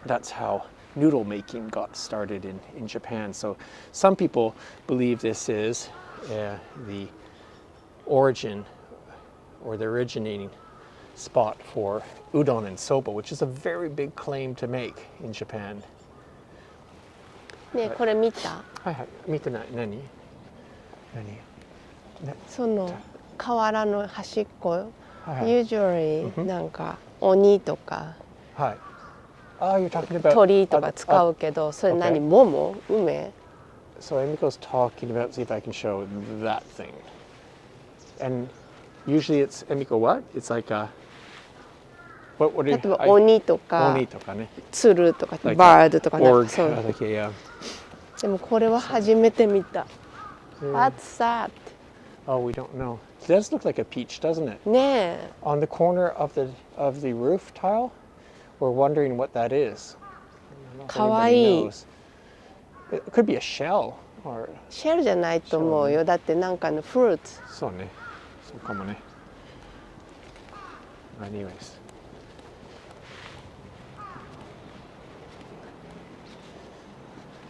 that's how noodle making got started in Japan. So some people believe this is the origin or the originating spot for udon and soba, which is a very big claim to make in Japan. ねえ、これ見た？はいはい、見てない。何？その河原の端っこ、usually なんか鬼とか、鳥とか使うけど、それ何？桃？梅？ So Emiko's talking about, see if I can show that thing. And usually it's Emiko what? It's like a what do you? 例えば鬼とか、鶴とか、バードとかなんかそう。でもこれは初めて見た。What's that? Oh, we don't know. It does look like a peach, doesn't it? ねえ。 On the corner of the roof tile, we're wondering what that is. かわいい。It could be a shell or. シェルじゃないと思うよ。だってなんかのフルーツ。そうね。そうかもね。Anyways.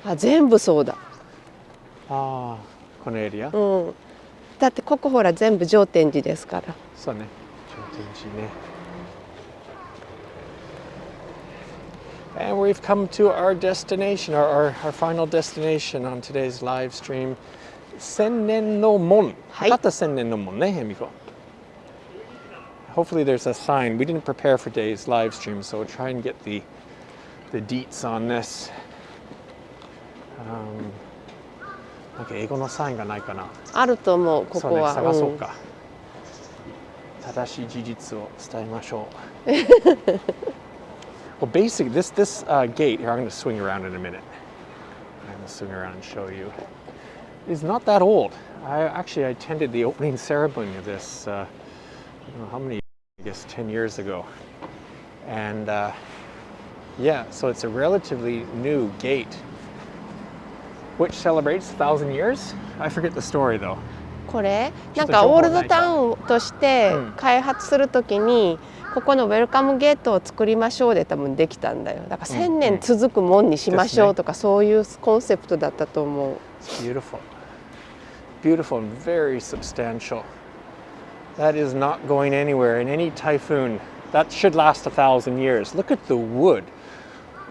あ、全部そうだ。ああ、このエリア？うん。だってここほら全部上天寺ですから。そうね。上天寺ね。And we've come to our destination, our final destination on today's live stream. 千年の門。Hakata千年の門ね、エミコ。Hopefully there's a sign. We didn't prepare for today's live stream, so we'll try and get the deets on this. なんか英語のサインがないかな。あると思う、ここは。そうね、探そうか。正しい事実を伝えましょう。Well, basically, this gate here, I'm going to swing around in a minute. I'm going to swing around and show you. It's not that old. I attended the opening ceremony of this, I don't know how many, I guess 10 years ago. And yeah, so it's a relatively new gate, which celebrates 1,000 years. I forget the story though. これなんかオールドタウンとして開発するときに、ここのウェルカムゲートを作りましょうで多分できたんだよ。だから1000年続く門にしましょうとか、そういうコンセプトだったと思う。Beautiful. Beautiful and very substantial. That is not going anywhere in any typhoon. That should last 1,000 years. Look at the wood.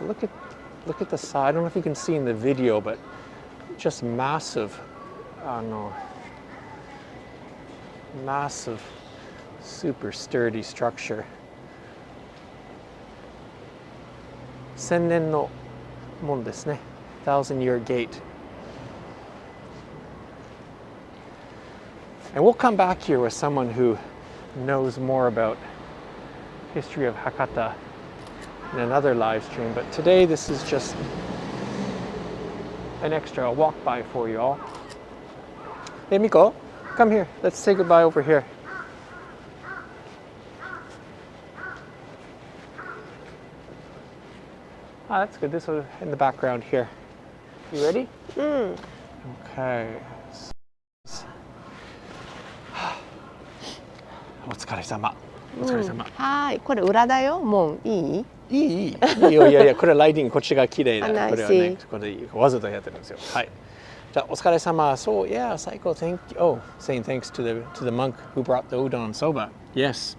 Look at the side. I don't know if you can see in the video, but just massive, massive, super sturdy structure. 1000年の門ですね。1000-year gate. And we'll come back here with someone who knows more about history of Hakata in another live stream. But today this is just an extra walk by for you all. Hey Miko, come here. Let's say goodbye over here. Ah, that's good. This is in the background here. You ready? Okay. お疲れ様。お疲れ様。はい、これ裏だよ。もういい？いいよいやいや、これライティングこっちが綺麗だ。これはね、これわざとやってるんですよ。はい。じゃあお疲れ様。So yeah, Saiko, thank you. Oh, saying thanks to the monk who brought the udon soba. Yes.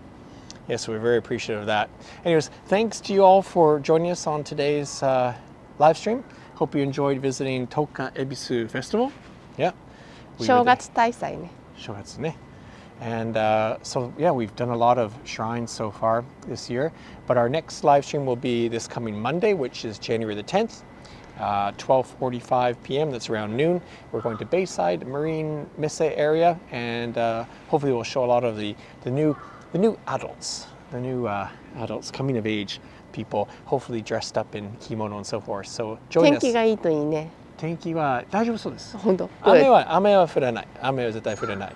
Yes, we're very appreciative of that. Anyways, thanks to you all for joining us on today's live stream. Hope you enjoyed visiting Toka Ebisu Festival. Yeah. 正月大祭ね。正月ね。And so, yeah, we've done a lot of shrines so far this year. But our next live stream will be this coming Monday, which is January the 10th, 12:45 p.m. That's around noon. We're going to Bayside, Marine Mise area, and hopefully we'll show a lot of the new adults, adults coming of age people, hopefully dressed up in kimono and so forth. So join us. 天気がいいといいね。天気は大丈夫そうです。本当。雨は降らない。雨は絶対降らない。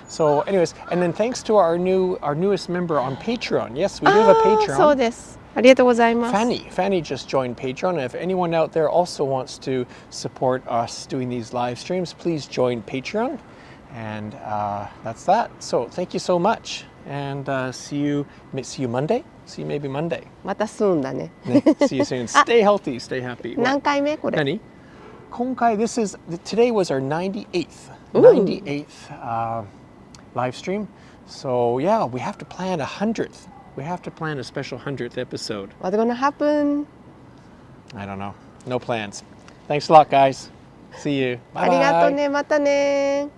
So, anyways, and then thanks to our newest member on Patreon. Yes, we do have a Patreon. そうです。ありがとうございます。Fanny just joined Patreon. And if anyone out there also wants to support us doing these live streams, please join Patreon. And that's that. So, thank you so much. And see you Monday. See you maybe Monday. またsoonだね。See you soon. Stay healthy. Stay happy. 何回目これ？何？今回 today was our 98th live stream. So yeah, we have to plan a 100th. We have to plan a special 100th episode. What's gonna happen? I don't know. No plans. Thanks a lot, guys. See you. Bye bye. ありがとうね。またね。